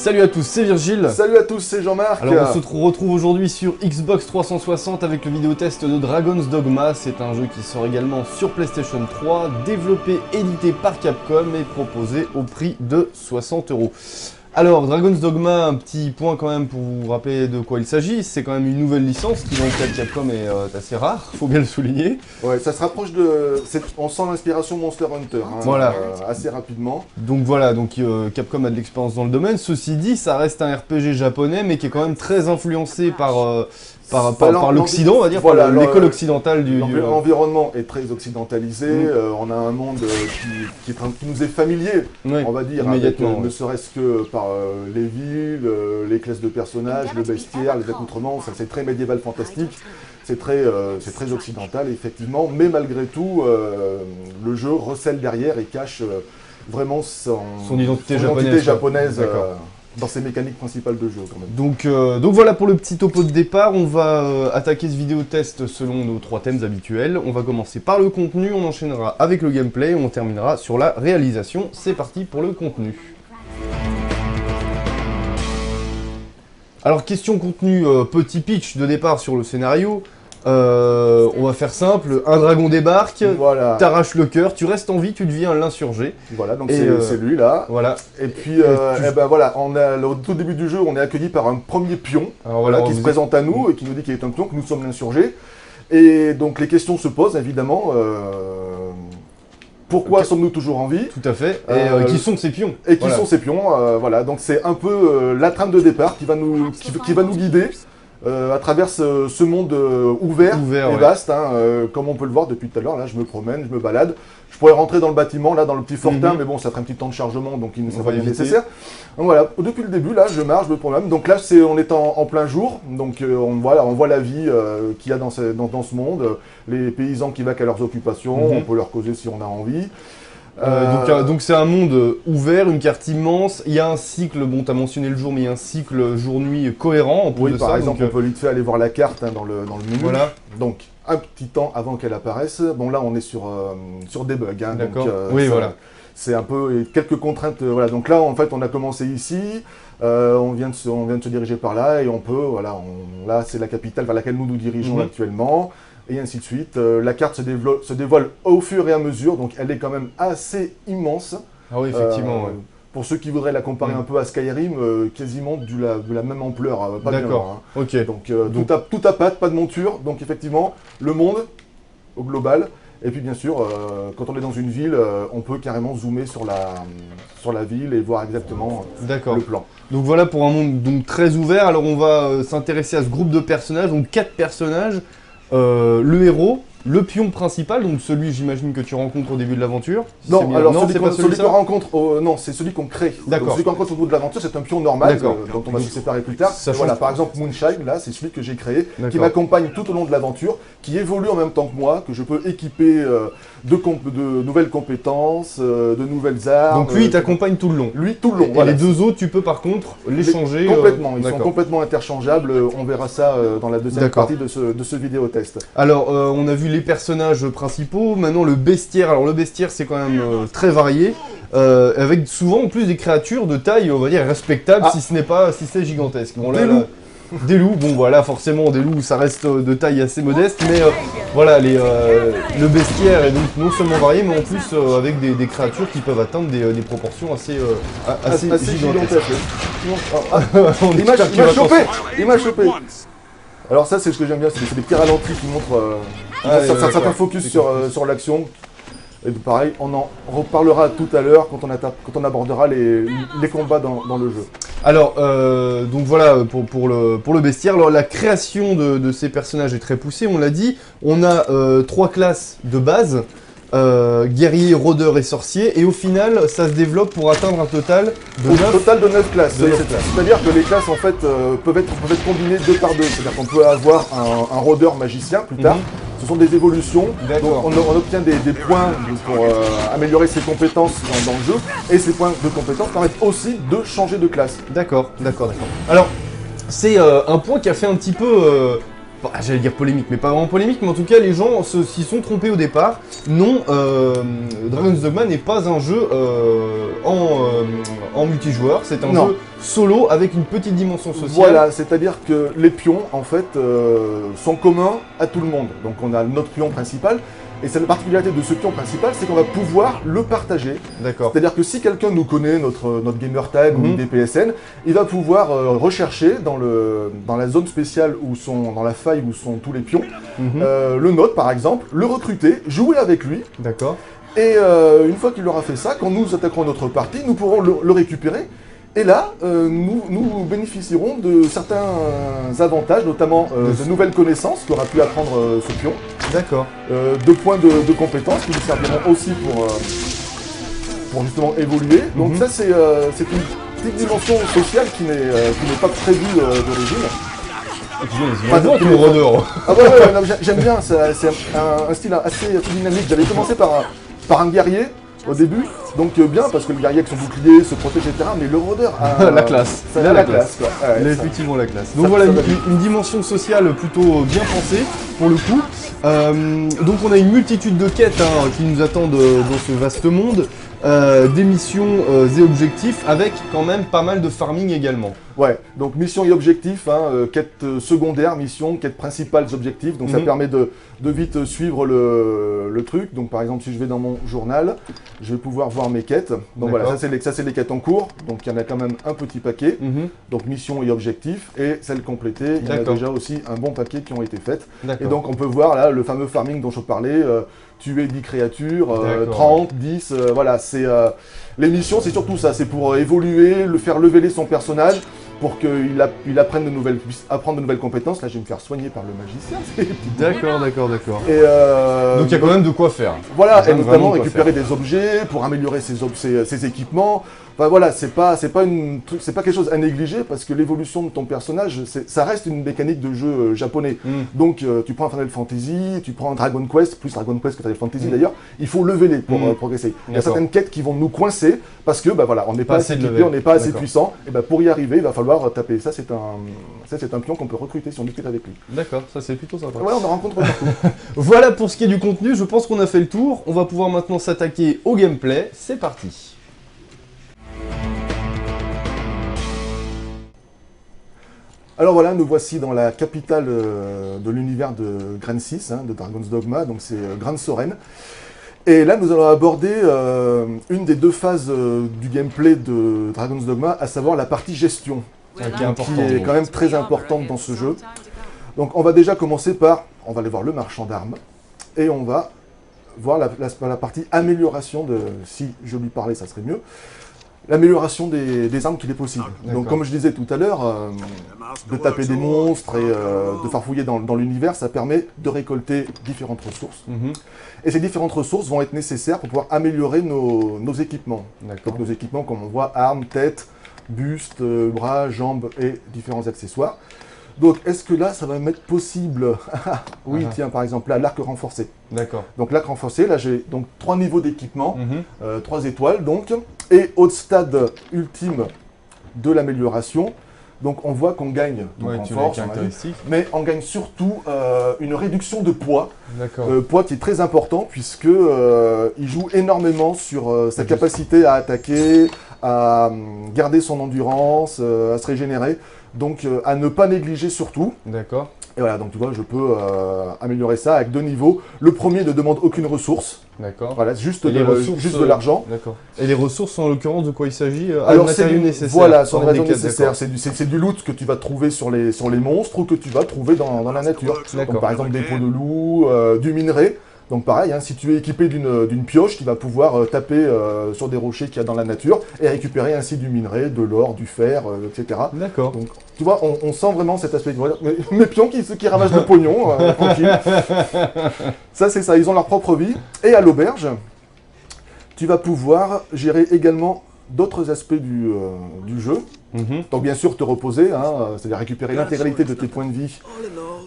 Salut à tous, c'est Virgile. Salut à tous, c'est Jean-Marc. Alors on se retrouve aujourd'hui sur Xbox 360 avec le vidéotest de Dragon's Dogma. C'est un jeu qui sort également sur PlayStation 3, développé, édité par Capcom et proposé au prix de 60 €. Alors, Dragon's Dogma, un petit point quand même pour vous rappeler de quoi il s'agit. C'est quand même une nouvelle licence qui, dans le cas de Capcom, est assez rare, faut bien le souligner. Ouais, ça se rapproche de... On sent l'inspiration Monster Hunter, hein, voilà. Assez rapidement. Donc voilà, Capcom a de l'expérience dans le domaine. Ceci dit, ça reste un RPG japonais, mais qui est quand même très influencé par l'Occident, on va dire, voilà, par l'école occidentale du... L'environnement est très occidentalisé, on a un monde qui nous est familier, oui, on va dire, immédiatement, avec, ne serait-ce que par les villes, les classes de personnages, le bestiaire, les accoutrements, ça c'est très médiéval fantastique, c'est très occidental effectivement, mais malgré tout, le jeu recèle derrière et cache vraiment son identité japonaise. Dans ses mécaniques principales de jeu quand même. Donc voilà pour le petit topo de départ, on va attaquer ce vidéo test selon nos 3 thèmes habituels. On va commencer par le contenu, on enchaînera avec le gameplay, on terminera sur la réalisation. C'est parti pour le contenu. Alors question contenu, petit pitch de départ sur le scénario. On va faire simple, un dragon débarque, voilà. T'arraches le cœur, tu restes en vie, tu deviens l'insurgé. Voilà, donc c'est lui là. Voilà. Et puis, voilà, au tout début du jeu, on est accueilli par un premier pion qui se présente à nous et qui nous dit qu'il est un pion, que nous sommes l'insurgé. Et donc les questions se posent évidemment. Pourquoi sommes-nous toujours en vie? Tout à fait. Et qui sont ces pions? Et qui sont ces pions, voilà. Donc c'est un peu la trame de départ qui va nous guider. À travers ce monde ouvert et vaste, hein, comme on peut le voir depuis tout à l'heure, là je me promène, je me balade. Je pourrais rentrer dans le bâtiment, là dans le petit fortin, mais bon ça ferait un petit temps de chargement, donc il ne sera pas nécessaire. Donc voilà, depuis le début, là je marche, je me promène. Donc là on est en plein jour, donc on voit la vie qu'il y a dans ce monde, les paysans qui vaquent à leurs occupations, on peut leur causer si on a envie. Donc c'est un monde ouvert, une carte immense, il y a un cycle, bon tu as mentionné le jour, mais il y a un cycle jour-nuit cohérent. Par exemple, on peut vite fait aller voir la carte dans le menu. Voilà. Donc un petit temps avant qu'elle apparaisse, bon là on est sur des bugs. Hein, d'accord, oui voilà. C'est un peu quelques contraintes, voilà. Donc là en fait on a commencé ici, on vient de se diriger par là et on peut, voilà, là c'est la capitale vers laquelle nous dirigeons actuellement. Et ainsi de suite. La carte se dévoile au fur et à mesure, donc elle est quand même assez immense. Ah oui, effectivement. Ouais. Pour ceux qui voudraient la comparer un peu à Skyrim, quasiment de la même ampleur. D'accord, hein. Ok. Donc tout à patte, pas de monture, donc effectivement, le monde au global. Et puis bien sûr, quand on est dans une ville, on peut carrément zoomer sur la ville et voir exactement le plan. Donc voilà pour un monde donc, très ouvert. Alors on va s'intéresser à ce groupe de personnages, donc 4 personnages. Le héros, le pion principal, donc celui j'imagine que tu rencontres au début de l'aventure. Non, alors celui qu'on rencontre, non, c'est celui qu'on crée. D'accord. Celui qu'on rencontre au bout de l'aventure, c'est un pion normal, dont on va se séparer plus tard. Voilà, par exemple Moonshine, là, c'est celui que j'ai créé, qui m'accompagne tout au long de l'aventure, qui évolue en même temps que moi, que je peux équiper de nouvelles compétences, de nouvelles armes. Donc lui, il t'accompagne tout le long. Lui, tout le long. Et voilà. les 2 autres, tu peux par contre les changer. Complètement, ils sont complètement interchangeables. On verra ça dans la deuxième partie de ce vidéo test. Alors, on a vu les personnages principaux, maintenant le bestiaire. Alors le bestiaire c'est quand même très varié, avec souvent en plus des créatures de taille, on va dire, respectable, si c'est gigantesque. Bon, là, des loups, bon voilà, forcément des loups ça reste de taille assez modeste, mais voilà, le bestiaire est donc non seulement varié, mais en plus avec des créatures qui peuvent atteindre des proportions assez gigantesques. Il m'a chopé. Alors ça c'est ce que j'aime bien, c'est des petits ralentis qui montrent un certain focus sur l'action. Et pareil, on en reparlera tout à l'heure quand on abordera les combats dans le jeu. Alors, donc voilà pour le bestiaire. Alors la création de ces personnages est très poussée, on l'a dit. On a 3 classes de base. Guerrier, rôdeur et sorcier, et au final ça se développe pour atteindre un total de 9 classes. C'est-à-dire que les classes en fait peuvent être combinées 2 par 2, c'est-à-dire qu'on peut avoir un rôdeur magicien plus tard. Ce sont des évolutions, donc on obtient des points pour améliorer ses compétences dans le jeu, et ces points de compétences permettent aussi de changer de classe. D'accord. Alors, c'est un point qui a fait un petit peu... j'allais dire polémique, mais pas vraiment polémique, mais en tout cas les gens s'y sont trompés au départ. Non, Dragon's Dogma n'est pas un jeu en multijoueur, c'est un jeu solo avec une petite dimension sociale. Voilà, c'est-à-dire que les pions, en fait, sont communs à tout le monde. Donc on a notre pion principal, et c'est la particularité de ce pion principal, c'est qu'on va pouvoir le partager. D'accord. C'est-à-dire que si quelqu'un nous connaît, notre gamer tag ou DPSN, il va pouvoir rechercher dans la zone spéciale dans la faille où sont tous les pions, le nôtre par exemple, le recruter, jouer avec lui. D'accord. Et une fois qu'il aura fait ça, quand nous attaquerons notre partie, nous pourrons le récupérer. Et là, nous bénéficierons de certains avantages, notamment de nouvelles connaissances qu'aura pu apprendre ce pion. D'accord. 2 points de compétences qui nous serviront aussi pour justement évoluer. Donc ça, c'est une petite dimension sociale qui n'est pas prévue d'origine. Pas donc le runner. Ah ouais, non, j'aime bien, c'est un style assez dynamique. J'avais commencé par un guerrier au début, donc bien parce que le guerrier avec son bouclier se protège, etc. Mais le rôdeur a la classe. Ça a la classe. Quoi. Ouais, il a effectivement la classe. Donc voilà, une dimension sociale plutôt bien pensée pour le coup. Donc on a une multitude de quêtes qui nous attendent dans ce vaste monde. Des missions et objectifs avec quand même pas mal de farming également. Ouais, donc mission et objectifs, quête secondaire, mission, quête principale, objectifs. Donc ça permet de vite suivre le truc. Donc par exemple, si je vais dans mon journal, je vais pouvoir voir mes quêtes. Donc voilà, ça c'est les quêtes en cours. Donc il y en a quand même un petit paquet. Donc mission et objectifs. Et celles complétées, il y en a déjà aussi un bon paquet qui ont été faites. Et donc on peut voir là le fameux farming dont je parlais. Tuer 10 créatures, 30, 10, voilà, les missions c'est surtout ça, c'est pour évoluer, faire leveler son personnage, pour qu'il apprenne puisse apprendre de nouvelles compétences. Là je vais me faire soigner par le magicien. D'accord. Et donc il y a quand même de quoi faire. Voilà, et notamment récupérer des objets pour améliorer ses équipements. Enfin voilà, c'est pas quelque chose à négliger parce que l'évolution de ton personnage, ça reste une mécanique de jeu japonais. Donc tu prends un Final Fantasy, tu prends un Dragon Quest, plus Dragon Quest que Final Fantasy d'ailleurs, il faut leveler pour progresser. Il y a certaines quêtes qui vont nous coincer parce que voilà, on n'est pas assez équipé, on n'est pas assez puissant, et pour y arriver, il va falloir taper. Ça c'est un pion qu'on peut recruter si on discute avec lui. D'accord, ça c'est plutôt sympa. Ouais, on en rencontre partout. Voilà pour ce qui est du contenu, je pense qu'on a fait le tour. On va pouvoir maintenant s'attaquer au gameplay. C'est parti. Alors voilà, nous voici dans la capitale de l'univers de Gran 6, de Dragon's Dogma, donc c'est Gran Soren. Et là, nous allons aborder une des 2 phases du gameplay de Dragon's Dogma, à savoir la partie gestion, qui est quand même très importante dans ce jeu. Donc on va déjà commencer on va aller voir le marchand d'armes, et on va voir la partie amélioration si je lui parlais, ça serait mieux. L'amélioration des armes qu'il est possible. Donc comme je disais tout à l'heure, de taper des monstres et de farfouiller dans l'univers, ça permet de récolter différentes ressources. Et ces différentes ressources vont être nécessaires pour pouvoir améliorer nos équipements. Donc nos équipements comme on voit, armes, tête, buste, bras, jambes et différents accessoires. Donc, est-ce que là, ça va m'être possible? Oui, tiens, par exemple, là, l'arc renforcé. D'accord. Donc, l'arc renforcé, là, j'ai donc 3 niveaux d'équipement, 3 étoiles, donc, et au stade ultime de l'amélioration, donc on voit qu'on gagne en force, mais on gagne surtout une réduction de poids, poids qui est très important, puisque il joue énormément sur sa capacité à attaquer, à garder son endurance, à se régénérer. Donc à ne pas négliger surtout. D'accord. Et voilà, donc tu vois, je peux améliorer ça avec 2 niveaux. Le premier ne demande aucune ressource. D'accord. Voilà, juste de l'argent. D'accord. Et les ressources, en l'occurrence, de quoi il s'agit? Alors, matériaux nécessaires. Voilà, sont des matériaux nécessaires. C'est du loot que tu vas trouver sur les monstres ou que tu vas trouver dans la nature. Donc par exemple des peaux de loup, du minerai. Donc pareil, si tu es équipé d'une pioche, tu vas pouvoir taper sur des rochers qu'il y a dans la nature et récupérer ainsi du minerai, de l'or, du fer, etc. D'accord. Donc tu vois, on sent vraiment cet aspect. Mes pions qui ramassent le pognon, tranquille. Ça c'est ça, ils ont leur propre vie. Et à l'auberge, tu vas pouvoir gérer également d'autres aspects du jeu. Donc bien sûr te reposer, c'est-à-dire récupérer l'intégralité de tes points de vie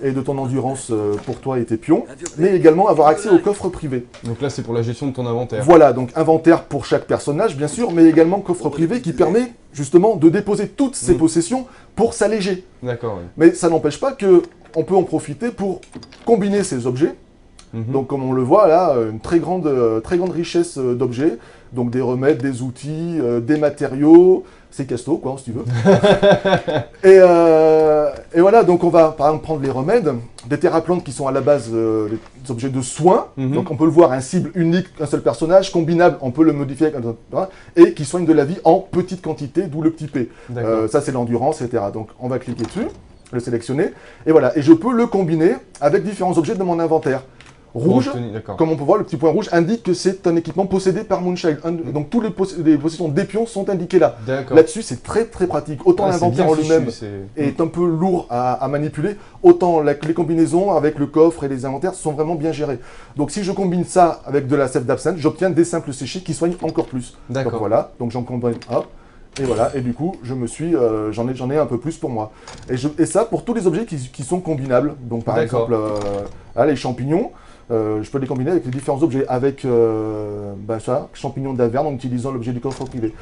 et de ton endurance pour toi et tes pions, mais également avoir accès au coffre privé. Donc là c'est pour la gestion de ton inventaire. Voilà, donc inventaire pour chaque personnage bien sûr, mais également coffre privé qui permet justement de déposer toutes ses possessions pour s'alléger. D'accord. Oui. Mais ça n'empêche pas qu'on peut en profiter pour combiner ces objets. Donc comme on le voit là, une très grande richesse d'objets, donc des remèdes, des outils, des matériaux, c'est Casto, quoi, si tu veux. Et voilà, donc on va par exemple prendre les remèdes, des théraplantes qui sont à la base des objets de soins. Donc on peut le voir, un cible unique, un seul personnage, combinable, on peut le modifier avec un autre, et qui soigne de la vie en petite quantité, d'où le petit P. Ça c'est l'endurance, etc. Donc on va cliquer dessus, le sélectionner, et voilà. Et je peux le combiner avec différents objets de mon inventaire. Rouge, comme on peut voir, le petit point rouge indique que c'est un équipement possédé par Moonchild. Donc tous les possessions des pions sont indiquées là. Là-dessus, c'est très très pratique. Autant l'inventaire en lui-même est un peu lourd à manipuler, autant les combinaisons avec le coffre et les inventaires sont vraiment bien gérés. Donc si je combine ça avec de la sève d'absinthe, j'obtiens des simples séchés qui soignent encore plus. Donc voilà, donc j'en combine, hop. Et voilà, et du coup, j'en ai un peu plus pour moi. Et ça pour tous les objets qui sont combinables. Donc par exemple, les champignons. Je peux les combiner avec les différents objets, avec champignons d'Averne en utilisant l'objet du coffre privé.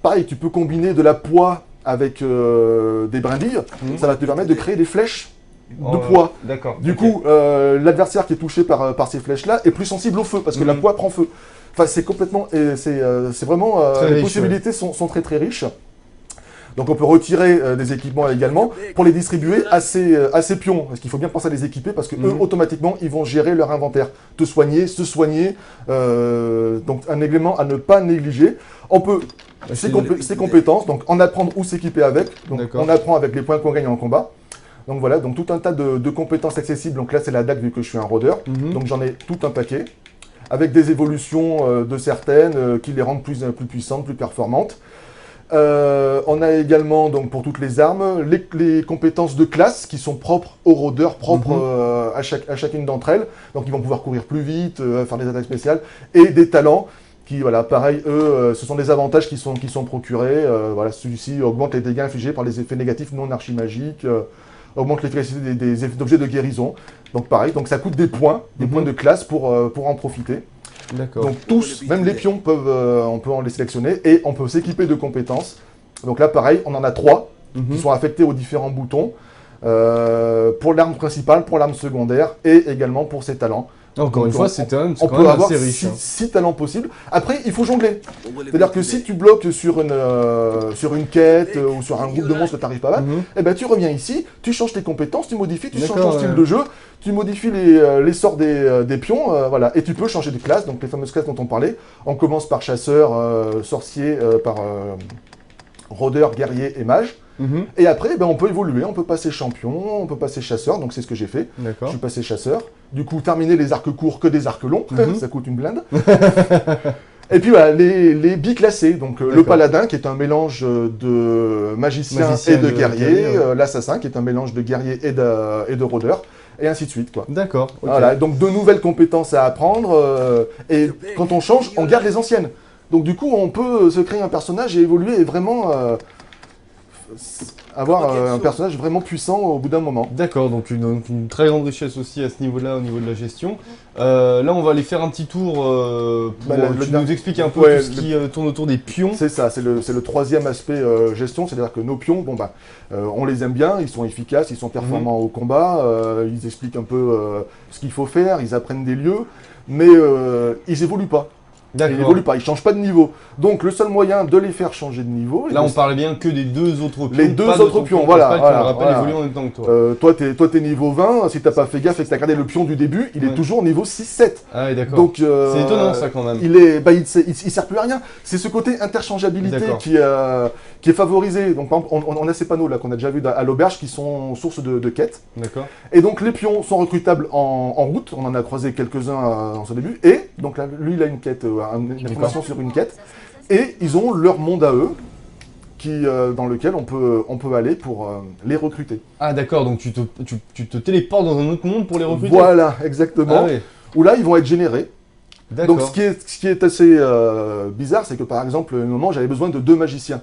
Pareil, tu peux combiner de la poix avec des brindilles, ça va te permettre de créer des flèches de poids. Du coup, l'adversaire qui est touché par ces flèches-là est plus sensible au feu, parce que la poix prend feu. Enfin, c'est complètement, c'est vraiment, les possibilités sont très très riches. Donc on peut retirer des équipements également pour les distribuer à ces pions. Parce qu'il faut bien penser à les équiper parce que eux, automatiquement, ils vont gérer leur inventaire. Te soigner, se soigner. Donc un élément à ne pas négliger. On peut, ses compétences, donc en apprendre ou s'équiper avec. Donc on apprend avec les points qu'on gagne en combat. Donc voilà, donc tout un tas de compétences accessibles. Donc là c'est la dague vu que je suis un rôdeur. Donc j'en ai tout un paquet. Avec des évolutions de certaines qui les rendent plus puissantes, plus performantes. On a également, donc pour toutes les armes, les compétences de classe qui sont propres aux rôdeurs, propres à chacune d'entre elles. Donc ils vont pouvoir courir plus vite, faire des attaques spéciales, et des talents qui, voilà, pareil, eux, ce sont des avantages qui sont procurés. Voilà, celui-ci augmente les dégâts infligés par les effets négatifs non archimagiques, augmente l'efficacité des objets de guérison. Donc pareil, donc ça coûte des points de classe pour en profiter. Donc tous, même les pions, on peut en les sélectionner et on peut s'équiper de compétences. Donc là pareil, on en a 3 qui sont affectés aux différents boutons pour l'arme principale, pour l'arme secondaire et également pour ses talents. Encore une fois, c'est quand même assez riche. 6 talents possibles. Après, il faut jongler. C'est-à-dire que si tu bloques sur une quête ou sur un groupe de monstres que tu n'arrives pas à battre, eh ben, tu reviens ici, tu changes tes compétences, tu modifies, tu changes ton style de jeu, tu modifies les sorts des pions, voilà. Et tu peux changer de classe, donc les fameuses classes dont on parlait. On commence par chasseur, sorcier, par rôdeur, guerrier et mage. Et après, ben, on peut évoluer, on peut passer champion, on peut passer chasseur, donc c'est ce que j'ai fait. Je suis passé chasseur. Du coup, terminer les arcs courts que des arcs longs, ça coûte une blinde. Et puis voilà, les biclassés, donc le paladin qui est un mélange de magicien et de guerrier, l'assassin qui est un mélange de guerrier et de rôdeur, et ainsi de suite, quoi. Voilà, donc de nouvelles compétences à apprendre, et quand on change, on garde les anciennes. Donc du coup, on peut se créer un personnage et évoluer et vraiment avoir un personnage vraiment puissant au bout d'un moment. D'accord, donc une très grande richesse aussi à ce niveau-là, au niveau de la gestion. Là, on va aller faire un petit tour pour nous expliquer un peu tout ce qui tourne autour des pions. C'est ça, c'est le troisième aspect gestion, c'est-à-dire que nos pions, on les aime bien, ils sont efficaces, ils sont performants au combat, ils expliquent un peu ce qu'il faut faire, ils apprennent des lieux, mais ils évoluent pas. Ils n'évoluent pas, ils ne changent pas de niveau. Donc le seul moyen de les faire changer de niveau... Là on parlait bien que des 2 autres pions. Les 2 autres pions, voilà. Évoluer en même temps que toi. Toi t'es niveau 20, si t'as pas fait gaffe et que t'as regardé le pion du début, il est toujours niveau 6-7. Ah oui, d'accord. Donc c'est étonnant ça quand même. Il sert plus à rien. C'est ce côté interchangeabilité qui est favorisé. Donc par exemple, on a ces panneaux là qu'on a déjà vu à l'auberge qui sont source de quêtes. D'accord. Et donc les pions sont recrutables en route, on en a croisé quelques-uns dans ce début. Et donc là, lui il a une quête, une information sur une quête. Et ils ont leur monde à eux, dans lequel on peut aller pour les recruter. Ah d'accord, donc tu te téléportes dans un autre monde pour les recruter. Voilà, exactement. Où là, ils vont être générés. Donc ce qui est assez bizarre, c'est que par exemple, à un moment, j'avais besoin de 2 magiciens.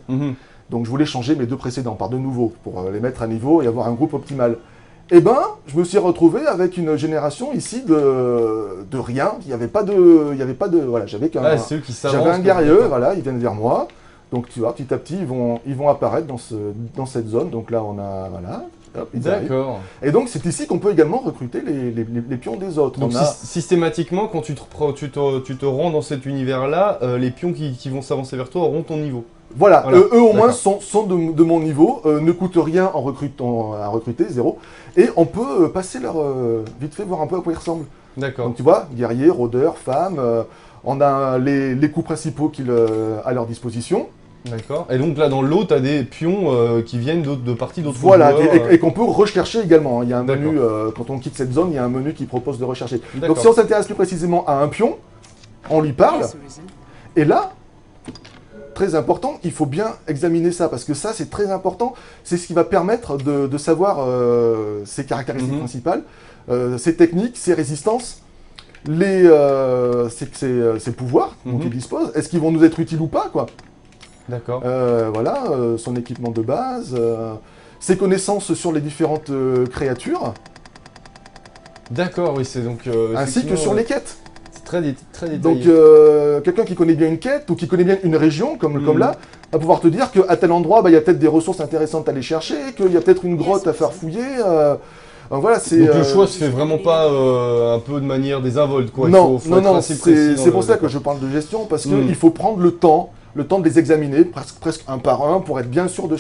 Donc je voulais changer mes 2 précédents par de nouveaux, pour les mettre à niveau et avoir un groupe optimal. Eh ben, je me suis retrouvé avec une génération ici de rien. Il n'y avait pas de, voilà, j'avais un guerrier, voilà, ils viennent vers moi. Donc tu vois, petit à petit, ils vont apparaître dans cette zone. Donc là, on a, voilà, hop, ils arrivent. Et donc c'est ici qu'on peut également recruter les pions des autres. Donc systématiquement, quand tu te rends dans cet univers-là, les pions qui vont s'avancer vers toi auront ton niveau. Voilà, eux au moins sont de mon niveau, ne coûtent rien à recruter, 0. Et on peut passer leur vite fait voir un peu à quoi ils ressemblent. D'accord. Donc tu vois, guerriers, rôdeurs, femmes, on a les coups principaux à leur disposition. D'accord. Et donc là dans l'eau, tu as des pions qui viennent de parties d'autres Voilà, joueurs. et qu'on peut rechercher également. Il y a un menu, quand on quitte cette zone, il y a un menu qui propose de rechercher. Donc si on s'intéresse plus précisément à un pion, on lui parle, et là, très important, il faut bien examiner ça, parce que ça c'est très important, c'est ce qui va permettre de savoir ses caractéristiques principales, ses techniques, ses résistances, ses pouvoirs dont il dispose, est-ce qu'ils vont nous être utiles ou pas, quoi. D'accord. Voilà, son équipement de base, ses connaissances sur les différentes créatures. D'accord, oui, c'est donc... ainsi que sur les quêtes. C'est très détaillé. Donc, quelqu'un qui connaît bien une quête ou qui connaît bien une région, comme là, va pouvoir te dire qu'à tel endroit, il y a peut-être des ressources intéressantes à aller chercher, qu'il y a peut-être une grotte à faire fouiller. Voilà, donc le choix se fait vraiment pas un peu de manière désinvolte, quoi. Non, c'est pour ça que je parle de gestion, parce qu'il faut prendre le temps de les examiner, presque un par un, pour être bien sûr de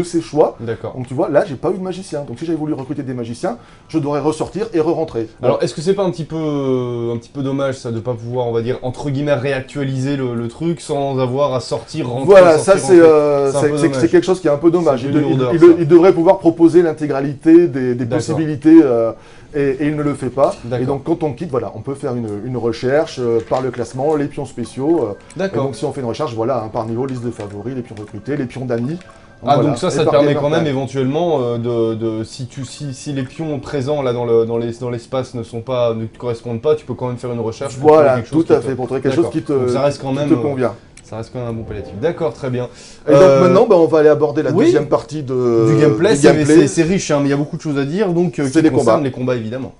ses choix. D'accord. Donc tu vois, là, j'ai pas eu de magicien. Donc si j'avais voulu recruter des magiciens, je devrais ressortir et re-rentrer. Alors, est-ce que c'est pas un petit peu dommage, ça, de pas pouvoir, on va dire, entre guillemets, réactualiser le truc sans avoir à sortir, rentrer, voilà, sortir, ça c'est quelque chose qui est un peu dommage. Il devrait pouvoir proposer l'intégralité des possibilités et il ne le fait pas. Et donc quand on quitte, voilà, on peut faire une recherche par le classement, les pions spéciaux. Et donc si on fait une recherche, voilà, par niveau, liste de favoris, les pions recrutés, les pions d'amis. Donc ça te permet quand même éventuellement si les pions présents là dans l'espace ne te correspondent pas, tu peux quand même faire une recherche. Voilà, tout à fait, pour trouver quelque chose qui te convient. Ça reste quand même un bon palliatif. D'accord, très bien. Et donc maintenant, on va aller aborder la deuxième partie du gameplay. C'est riche, mais il y a beaucoup de choses à dire, donc c'est les combats évidemment.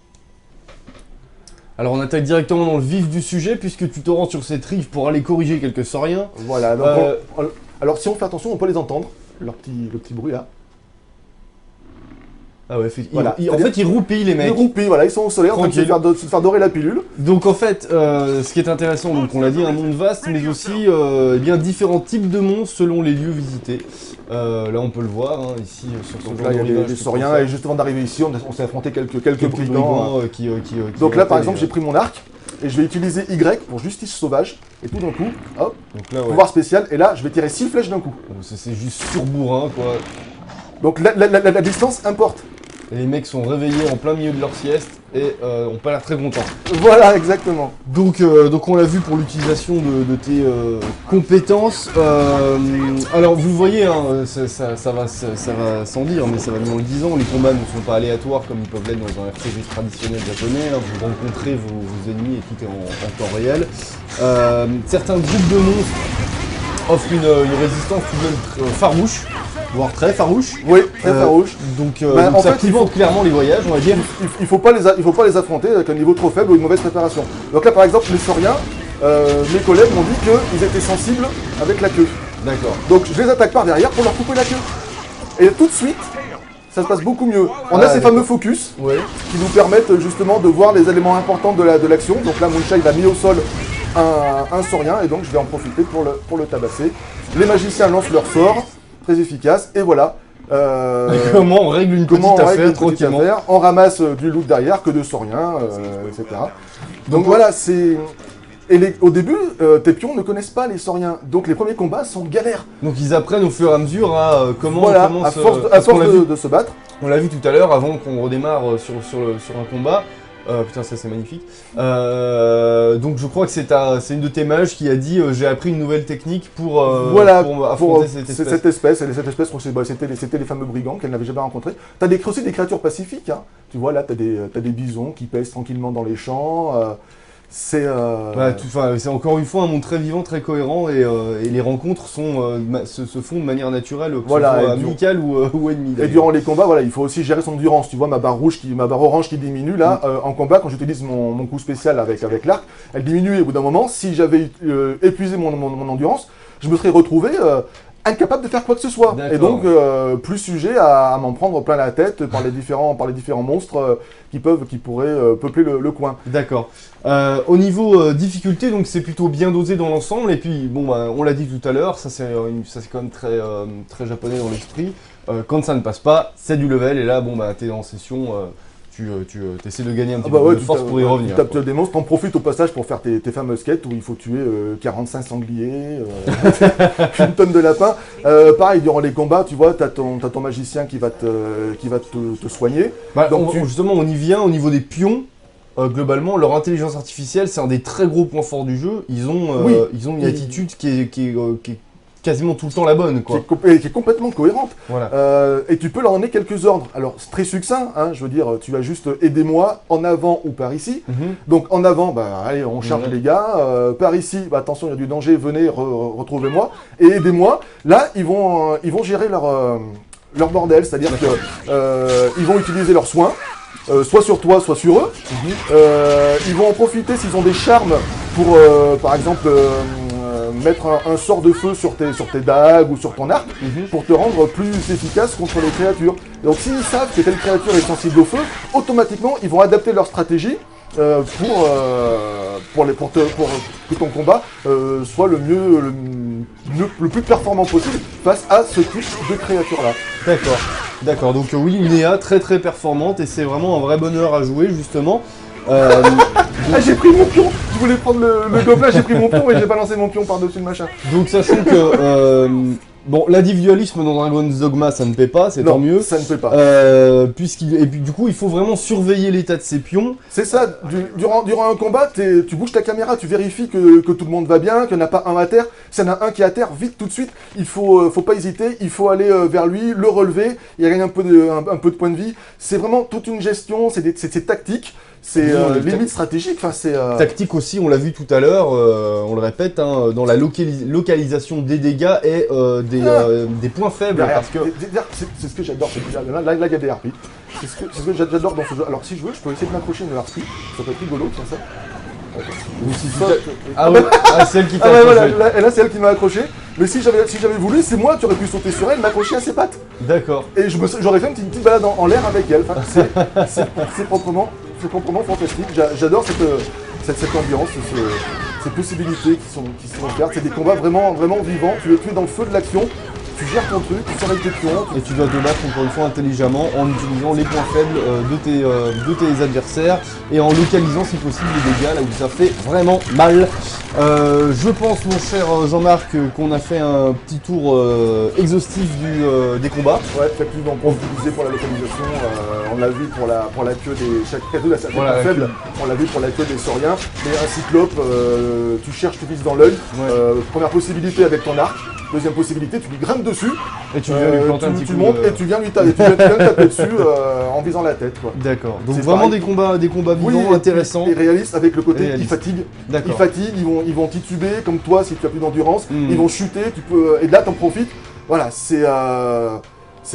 Alors on attaque directement dans le vif du sujet, puisque tu te rends sur cette rive pour aller corriger quelques sauriens. Voilà, donc alors si on fait attention, on peut les entendre, le petit bruit là. Ah ouais, en fait ils roupillent les mecs. Ils roupillent, voilà, ils sont au soleil en train de se faire dorer la pilule. Donc en fait, ce qui est intéressant, donc on l'a dit, un monde vaste, mais aussi bien différents types de monstres selon les lieux visités. Là on peut le voir, ici sur ce donc là il y a des sauriens, et juste avant d'arriver ici, on s'est affronté quelques brigands. Donc là par exemple j'ai pris mon arc, et je vais utiliser Y pour justice sauvage, et tout d'un coup, hop, donc là, pouvoir spécial, et là je vais tirer 6 flèches d'un coup. C'est juste surbourrin quoi. Donc la distance importe. Et les mecs sont réveillés en plein milieu de leur sieste et ont pas l'air très contents. Voilà, exactement. Donc on l'a vu pour l'utilisation de tes compétences. Alors vous voyez, ça va sans dire, mais ça va venir en le disant, les combats ne sont pas aléatoires comme ils peuvent l'être dans un RPG traditionnel japonais. Vous rencontrez vos ennemis et tout est en temps réel. Certains groupes de monstres offrent une résistance tout de même farouche. Voire très farouche. Oui, très farouche. Donc ça pivante clairement les voyages, on va dire. Il faut pas les affronter avec un niveau trop faible ou une mauvaise préparation. Donc là par exemple les sauriens, mes collègues m'ont dit qu'ils étaient sensibles avec la queue. D'accord. Donc je les attaque par derrière pour leur couper la queue. Et tout de suite, ça se passe beaucoup mieux. On a ces fameux focus qui nous permettent justement de voir les éléments importants de l'action. Donc là Moonshine a mis au sol un saurien et donc je vais en profiter pour le tabasser. Les magiciens lancent leur sort. Très efficace, et voilà. Comment on règle une petite affaire tranquillement. On ramasse du loot derrière, que de sauriens, etc. Donc voilà, c'est... Et au début, tes pions ne connaissent pas les sauriens, donc les premiers combats sont galères. Donc ils apprennent au fur et à mesure à comment... à force de se battre. On l'a vu tout à l'heure, avant qu'on redémarre sur un combat. Putain, ça c'est magnifique. Donc je crois que c'est une de tes mages qui a dit j'ai appris une nouvelle technique pour affronter cette espèce. Cette espèce, je crois que c'était les fameux brigands qu'elle n'avait jamais rencontrés. T'as aussi des créatures pacifiques, hein. Tu vois là, t'as des bisons qui pèsent tranquillement dans les champs. C'est encore une fois un monde très vivant, très cohérent, et les rencontres se font de manière naturelle, que ce soit amicale ou ennemie. Et durant les combats, voilà, il faut aussi gérer son endurance. Tu vois ma barre orange qui diminue là, en combat, quand j'utilise mon coup spécial avec l'arc, elle diminue, et au bout d'un moment, si j'avais épuisé mon endurance, je me serais retrouvé incapable de faire quoi que ce soit. Et donc, plus sujet à m'en prendre plein la tête par les différents monstres qui pourraient peupler le coin. D'accord. Au niveau difficulté, donc c'est plutôt bien dosé dans l'ensemble. Et puis, bon, on l'a dit tout à l'heure, ça c'est quand même très japonais dans l'esprit. Quand ça ne passe pas, c'est du level. Et là, bon, t'es en session. Tu essaies de gagner un petit peu de force pour y revenir. Tu tapes des monstres, t'en profites au passage pour faire tes fameuses quêtes où il faut tuer 45 sangliers, une tonne de lapins. Pareil, durant les combats, tu vois, t'as ton magicien qui va te soigner. Donc justement, on y vient au niveau des pions. Globalement, leur intelligence artificielle, c'est un des très gros points forts du jeu. Ils ont une attitude qui est quasiment tout le temps la bonne, quoi. Qui est complètement cohérente. Voilà. Et tu peux leur donner quelques ordres. Alors, c'est très succinct, hein, je veux dire, tu vas juste aidez-moi en avant ou par ici. Donc, en avant, allez, on charge les gars. Par ici, attention, il y a du danger, venez, retrouvez-moi. Et aidez-moi. Là, ils vont gérer leur bordel, c'est-à-dire qu'ils vont utiliser leurs soins. Soit sur toi, soit sur eux. Ils vont en profiter s'ils ont des charmes pour, par exemple, mettre un sort de feu sur tes dagues ou sur ton arc pour te rendre plus efficace contre les créatures. Donc s'ils savent que telle créature est sensible au feu, automatiquement ils vont adapter leur stratégie pour que ton combat soit le plus performant possible face à ce type de créature-là. D'accord, donc oui, une EA très très performante et c'est vraiment un vrai bonheur à jouer justement. J'ai pris mon pion. Je voulais prendre le gobelin, j'ai pris mon pion et j'ai balancé mon pion par-dessus le machin. Donc sachant que bon, l'individualisme dans Dragon's Dogma, ça ne paie pas, c'est tant mieux. Ça ne paie pas. Et puis du coup, il faut vraiment surveiller l'état de ses pions. C'est ça, durant un combat, tu bouges ta caméra, tu vérifies que tout le monde va bien, qu'il n'y en a pas un à terre. S'il y en a un qui est à terre, vite, tout de suite, il faut pas hésiter, il faut aller vers lui, le relever, il gagne un peu de points de vie. C'est vraiment toute une gestion, c'est tactique. C'est limite stratégique. Tactique aussi, on l'a vu tout à l'heure, on le répète, hein, dans la localisation des dégâts et des points faibles. C'est ce que j'adore, là il y a des harpies. C'est ce que j'adore dans ce jeu. Alors si je veux, je peux essayer de m'accrocher une harpie, ça peut être rigolo, tiens ça. C'est elle qui t'a accroché. Voilà, et là c'est elle qui m'a accroché. Mais si j'avais voulu, c'est moi qui aurais pu sauter sur elle, m'accrocher à ses pattes. D'accord. Et j'aurais fait une petite balade en l'air avec elle. C'est proprement fantastique. J'adore cette ambiance, ces possibilités qui sont offertes. C'est des combats vraiment vivants. Tu es dans le feu de l'action. Tu gères ton truc, tu surveilles tes pions. Et tu dois te battre encore une fois intelligemment en utilisant les points faibles de tes adversaires et en localisant si possible les dégâts là où ça fait vraiment mal. Je pense, mon cher Jean-Marc, qu'on a fait un petit tour exhaustif des combats. Ouais, effectivement, on peut utiliser pour la localisation. On l'a vu pour la queue chaque cadeau, la points faible. On l'a vu pour la queue des sauriens. Mais un cyclope, tu cherches, tu vises dans l'œil. Première possibilité avec ton arc. Deuxième possibilité, tu lui grimpes dessus, et tu viens lui planter un petit coup. Tu montes et tu viens lui taper dessus en visant la tête. D'accord. Donc vraiment des combats vivants, intéressants. Et réalistes avec le côté ils fatiguent. Ils fatiguent, ils vont tituber comme toi si tu as plus d'endurance. Ils vont chuter, et là t'en profites. Voilà, c'est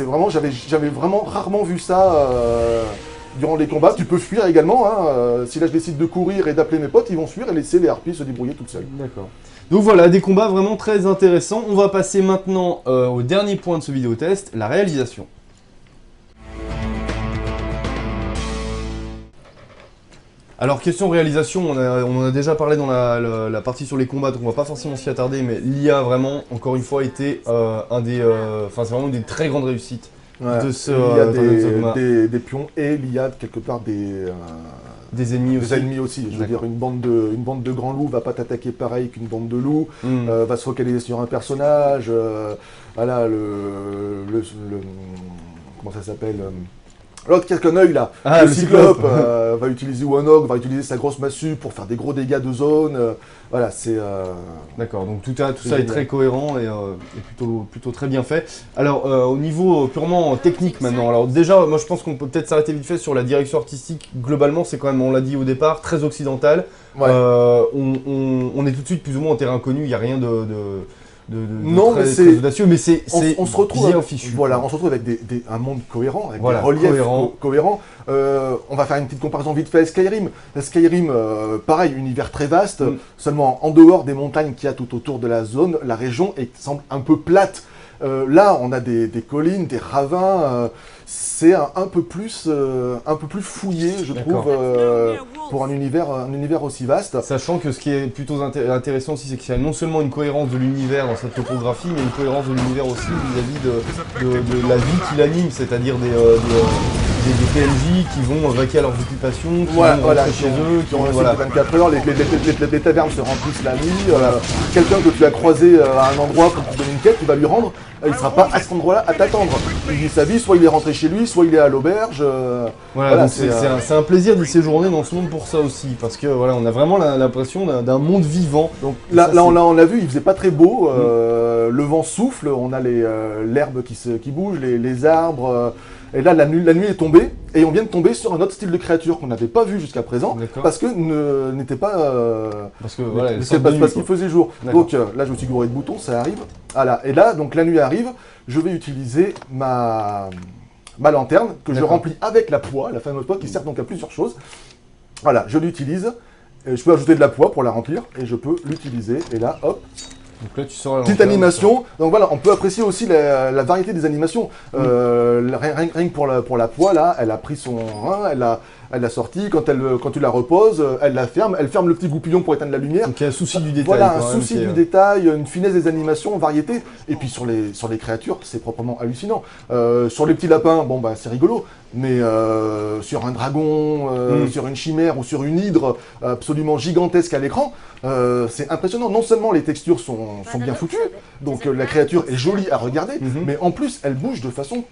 vraiment, j'avais vraiment rarement vu ça. Durant les combats, tu peux fuir également. Si là je décide de courir et d'appeler mes potes, ils vont fuir et laisser les harpies se débrouiller toutes seules. D'accord. Donc voilà, des combats vraiment très intéressants. On va passer maintenant au dernier point de ce vidéo test, la réalisation. Alors question réalisation, on en a déjà parlé dans la partie sur les combats, donc on va pas forcément s'y attarder, mais l'IA vraiment, encore une fois, été c'est vraiment une des très grandes réussites. De il y a des pions et il y a quelque part des ennemis aussi. Des ennemis aussi. Je veux dire, une bande de grands loups va pas t'attaquer pareil qu'une bande de loups, va se focaliser sur un personnage. Voilà, comment ça s'appelle l'autre qui a qu'un œil là, le cyclope va utiliser One-Hog, va utiliser sa grosse massue pour faire des gros dégâts de zone. Voilà, c'est... D'accord, donc tout ça est très cohérent et plutôt très bien fait. Alors, au niveau purement technique maintenant, alors déjà, moi je pense qu'on peut peut-être s'arrêter vite fait sur la direction artistique. Globalement, c'est quand même, on l'a dit au départ, très occidental. Ouais. On est tout de suite plus ou moins en terrain connu, il n'y a rien très audacieux, mais c'est bien fichu. Voilà, on se retrouve avec un monde cohérent, avec des reliefs cohérents. On va faire une petite comparaison vite fait avec Skyrim. Skyrim, pareil, univers très vaste, seulement en dehors des montagnes qu'il y a tout autour de la zone, la région semble un peu plate. Là, on a des collines, des ravins. C'est un peu plus fouillé, je trouve, pour un univers aussi vaste. Sachant que ce qui est plutôt intéressant aussi, c'est qu'il y a non seulement une cohérence de l'univers dans cette topographie, mais une cohérence de l'univers aussi vis-à-vis de la vie qui l'anime, c'est-à-dire des PNJ qui vont vaquer à leurs occupations, qui vont rentrer chez eux, qui ont aussi 24 heures, les tavernes se remplissent la nuit, quelqu'un que tu as croisé à un endroit pour te donner une quête, tu vas lui rendre, il ne sera pas à cet endroit-là à t'attendre. Il vit sa vie, soit il est rentré chez lui, soit il est à l'auberge. Voilà, c'est un plaisir d'y séjourner dans ce monde pour ça aussi, parce que voilà, on a vraiment l'impression d'un monde vivant. Donc là, on l'a vu, il faisait pas très beau, le vent souffle, on a l'herbe qui bouge, les arbres. Et là, la nuit est tombée, et on vient de tomber sur un autre style de créature qu'on n'avait pas vu jusqu'à présent, parce que n'était pas... parce que voilà, parce qu'il faisait jour. Donc là, je me suis gouré de boutons, ça arrive. Voilà. Et là, donc la nuit arrive, je vais utiliser ma lanterne, que je remplis avec la poix, la fameuse poix qui sert donc à plusieurs choses. Voilà, je l'utilise, je peux ajouter de la poix pour la remplir, et je peux l'utiliser, et là, hop. Donc là, tu sors la petite animation, donc voilà, on peut apprécier aussi la variété des animations. Rien que pour la poix, là, elle a pris son rein, elle l'a sorti, quand tu la reposes, elle ferme le petit goupillon pour éteindre la lumière. Donc il y a un souci du détail. Voilà, un souci du détail, une finesse des animations, variété. Et puis sur les créatures, c'est proprement hallucinant. Sur les petits lapins, bon bah c'est rigolo, mais sur un dragon, sur une chimère ou sur une hydre absolument gigantesque à l'écran, c'est impressionnant. Non seulement les textures sont bien foutues, donc la créature est jolie à regarder, mais en plus elle bouge de façon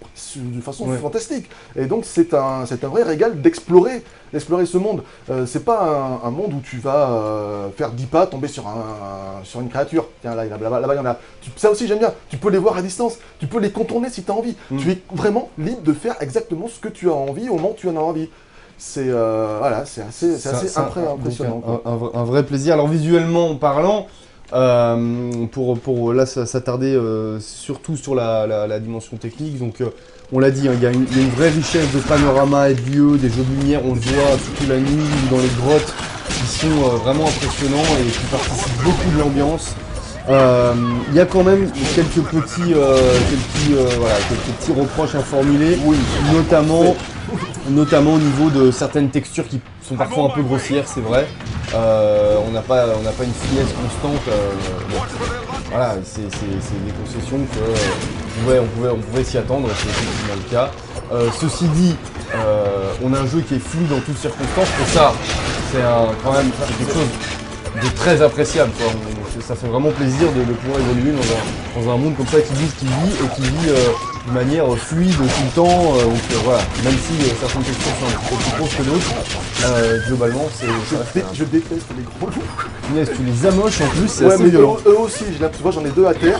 fantastique. Et donc c'est un vrai régal d'explorer ce monde. C'est pas un monde où tu vas faire 10 pas, tomber sur une créature. Tiens, là-bas, il y en a. Ça aussi, j'aime bien. Tu peux les voir à distance. Tu peux les contourner si tu as envie. Tu es vraiment libre de faire exactement ce que tu as envie au moment où tu en as envie. C'est assez impressionnant. Un vrai plaisir. Alors, visuellement parlant, pour là s'attarder surtout sur la dimension technique, donc on l'a dit, il y a une vraie richesse de panorama et de lieux, des jeux de lumière, on le voit surtout la nuit ou dans les grottes, qui sont vraiment impressionnants et qui participent beaucoup de l'ambiance. Il y a quand même quelques petits reproches à formuler, notamment au niveau de certaines textures qui sont parfois un peu grossières, c'est vrai. On n'a pas une finesse constante. Voilà, c'est des concessions qu'on pouvait s'y attendre, c'est effectivement le cas. Ceci dit, on a un jeu qui est fluide dans toutes circonstances, et ça, c'est quelque chose de très appréciable, quoi. Ça fait vraiment plaisir de pouvoir évoluer dans un monde comme ça qui vit et qui vit de manière fluide tout le temps. Donc voilà, même si certaines textures sont un petit peu plus grosses que d'autres, globalement je déteste les gros loups. Yes, tu les amoches en plus, c'est assez violent. Eux aussi, tu vois, j'en ai 2 à terre.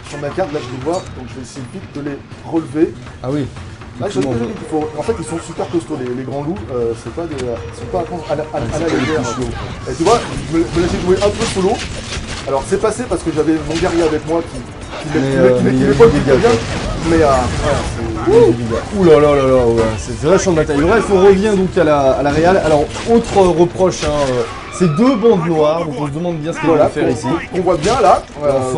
Sur ma carte, là je les vois, donc je vais essayer vite de les relever. Ah oui. En fait, ils sont super costauds, les grands loups, ils sont pas à prendre à la légère. Et tu vois, je me laissais jouer un peu solo. Alors c'est passé parce que j'avais mon guerrier avec moi qui m'épaule plutôt bien. Mais ouh là là là là, ouais, c'est vrai champ de bataille. Bref, on revient donc à la réal. Alors, autre reproche, c'est 2 bandes noires, donc on se demande bien ce qu'elles vont faire ici. On voit bien là, parce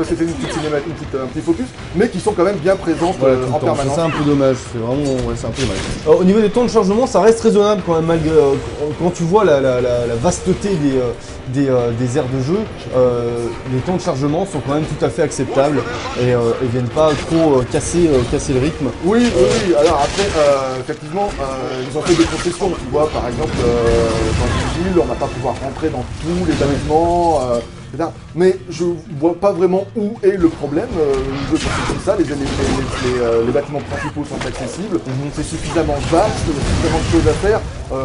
que c'est une petite cinématique, un petit focus, mais qui sont quand même bien présentes en permanence. C'est un peu dommage, c'est un peu dommage. Alors, au niveau des temps de chargement, ça reste raisonnable quand même, malgré quand tu vois la vasteté des aires de jeu, les temps de chargement sont quand même tout à fait acceptables et viennent pas trop casser le rythme. Oui, alors après, effectivement, ils ont fait des concessions, tu vois, par exemple, dans Vigile, on va pas pouvoir rentrer dans tous les bâtiments, etc. Mais je vois pas vraiment où est le problème. Le jeu c'est comme ça, les bâtiments principaux sont accessibles, c'est suffisamment vaste, il y a suffisamment de choses à faire.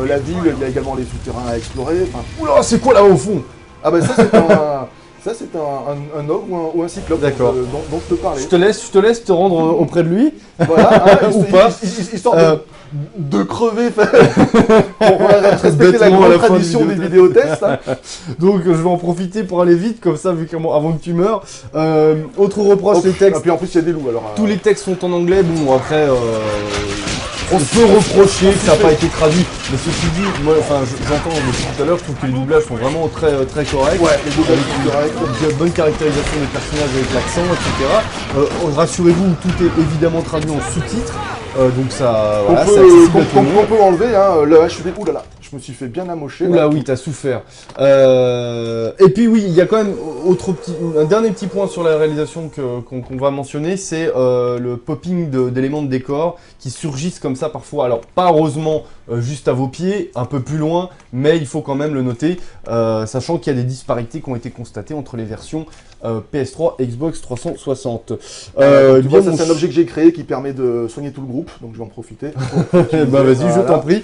La ville, il y a également les souterrains à explorer. Oula, c'est quoi là au fond? Ah bah ça c'est un ogre ou un cyclope dont je te parlais. Je te laisse te rendre auprès de lui. Voilà, ou pas. Histoire de crever pour respecter la grande tradition des vidéotests. Donc je vais en profiter pour aller vite, comme ça, avant que tu meurs. Autre reproche, les textes. Et puis en plus il y a des loups alors. Tous les textes sont en anglais, bon après... On peut reprocher que ça n'a pas été traduit, mais ceci dit, moi, enfin, j'entends depuis tout à l'heure, je trouve que les doublages sont vraiment très, très corrects. Ouais, les doublages sont corrects. Une bonne caractérisation des personnages avec l'accent, etc. Rassurez-vous, tout est évidemment traduit en sous-titres, donc ça, voilà, c'est accessible à tout le monde. On peut enlever, hein, le HD, oulala, je me suis fait bien amocher. Oula, oui, t'as souffert. Et puis oui, il y a quand même un dernier petit point sur la réalisation qu'on va mentionner, c'est le popping d'éléments de décor qui surgissent comme ça parfois. Alors, pas heureusement juste à vos pieds, un peu plus loin, mais il faut quand même le noter, sachant qu'il y a des disparités qui ont été constatées entre les versions PS3 et Xbox 360. Tu vois, ça c'est un objet que j'ai créé qui permet de soigner tout le groupe, donc je vais en profiter. Bah vas-y, je t'en prie.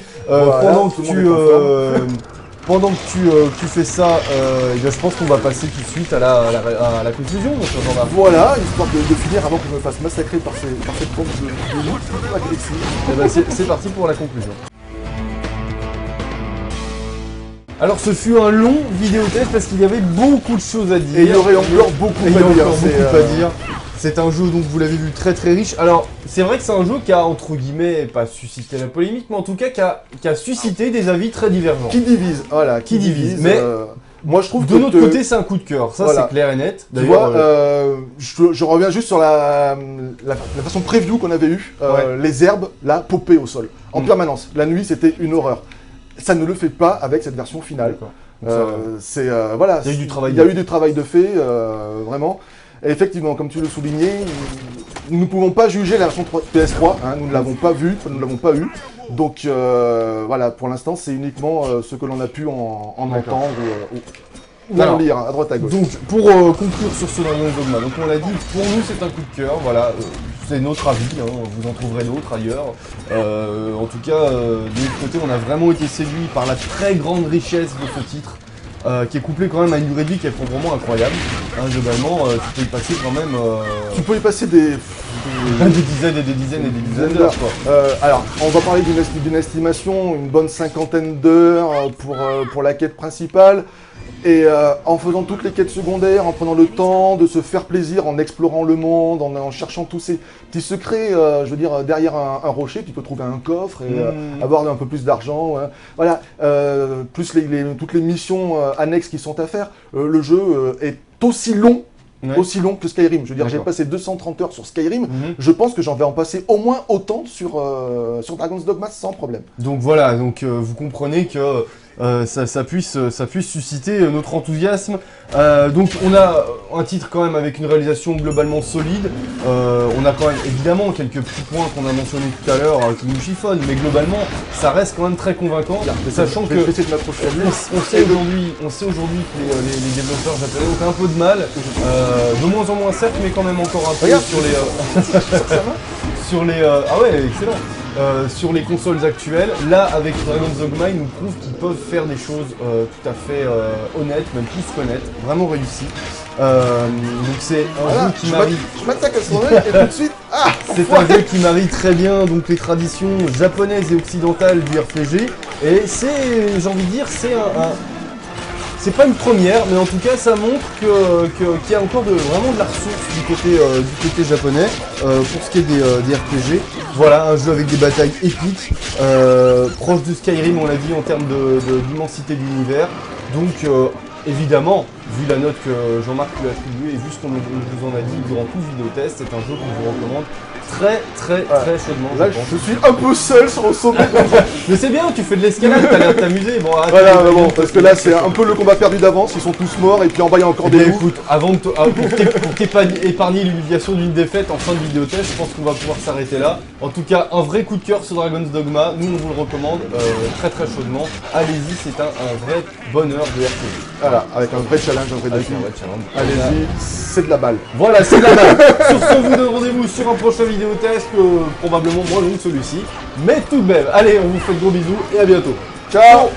Pendant que tu fais ça, je pense qu'on va passer tout de suite à la conclusion. Donc, voilà, histoire de finir avant que je me fasse massacrer par cette pompe de loup agressive. Et ben c'est parti pour la conclusion. Alors ce fut un long vidéo test parce qu'il y avait beaucoup de choses à dire. Et il y aurait encore beaucoup à dire. C'est un jeu, donc vous l'avez vu, très très riche. Alors, c'est vrai que c'est un jeu qui a, entre guillemets, pas suscité la polémique, mais en tout cas qui a suscité des avis très divergents. Qui divise, voilà, qui divise. Mais moi je trouve de notre côté, c'est un coup de cœur, ça voilà. C'est clair et net. Tu vois, je reviens juste sur la façon preview qu'on avait eue. Les herbes, là, popées au sol, en permanence. La nuit, c'était une horreur. Ça ne le fait pas avec cette version finale. Voilà, il y a eu du travail. Il y a eu du travail de fait, vraiment. Et effectivement, comme tu le soulignais, nous ne pouvons pas juger la version PS3, hein, nous ne l'avons pas vue, nous ne l'avons pas eue. Donc voilà, pour l'instant, c'est uniquement ce que l'on a pu en entendre ou en lire à droite à gauche. Donc pour conclure sur ce Dragon's Dogma, donc on l'a dit, pour nous c'est un coup de cœur, voilà, c'est notre avis, hein, vous en trouverez d'autres ailleurs. En tout cas, de notre côté, on a vraiment été séduits par la très grande richesse de ce titre. Qui est couplé quand même à une durée de vie qui est vraiment incroyable. Hein, globalement, tu peux y passer quand même... Tu peux y passer des dizaines et des dizaines et des dizaines d'heures. Alors, on va parler d'une estimation, une bonne 50aine d'heures pour la quête principale. Et en faisant toutes les quêtes secondaires, en prenant le temps de se faire plaisir, en explorant le monde, en cherchant tous ces petits secrets, je veux dire, derrière un rocher, tu peux trouver un coffre et avoir un peu plus d'argent. Voilà, plus toutes les missions annexes qui sont à faire. Le jeu est aussi long. Aussi long que Skyrim. Je veux dire, j'ai passé 230 heures sur Skyrim. Je pense que j'en vais en passer au moins autant sur Dragon's Dogma sans problème. Donc voilà, donc vous comprenez que ça puisse susciter notre enthousiasme. Donc on a un titre quand même avec une réalisation globalement solide. On a quand même évidemment quelques petits points qu'on a mentionnés tout à l'heure qui nous chiffonnent, mais globalement ça reste quand même très convaincant. Sachant que on sait aujourd'hui que les développeurs japonais ont un peu de mal, de moins en moins certes, mais quand même encore un peu sur les ah ouais, excellent. Sur les consoles actuelles, là avec Dragon's Dogma, ils nous prouvent qu'ils peuvent faire des choses tout à fait honnêtes, même plus qu'honnêtes, vraiment réussies. Donc c'est un jeu qui marie. Je m'attaque à son œil et tout de suite. C'est un jeu qui marie très bien donc les traditions japonaises et occidentales du RPG. Et c'est, j'ai envie de dire, c'est pas une première, mais en tout cas ça montre qu'il y a encore vraiment de la ressource du côté japonais pour ce qui est des RPG. Voilà, un jeu avec des batailles épiques, proche de Skyrim on l'a dit en termes d'immensité de l'univers. Donc évidemment, vu la note que Jean-Marc lui a attribuée et vu ce qu'on vous en a dit durant tout ce vidéo test, c'est un jeu qu'on vous recommande très chaudement. Là je suis un peu seul sur le sommet. Mais c'est bien, tu fais de l'escalade, t'as l'air de t'amuser. Bon, voilà, bon, parce que là c'est un peu le combat perdu d'avance, ils sont tous morts et puis en bas il y a encore des loups. Écoute, avant pour t'épargner l'humiliation d'une défaite en fin de vidéo test, je pense qu'on va pouvoir s'arrêter là. En tout cas, un vrai coup de cœur sur Dragon's Dogma, nous on vous le recommande très chaudement. Allez-y, c'est un vrai bonheur de RPG. Voilà, avec un vrai challenge, un vrai défi. Allez-y, c'est de la balle. Voilà, c'est de la balle. Sur ce, on vous donne rendez-vous sur un prochain vidéo test, probablement moins long que celui-ci, mais tout de même. Allez, on vous fait de gros bisous et à bientôt. Ciao.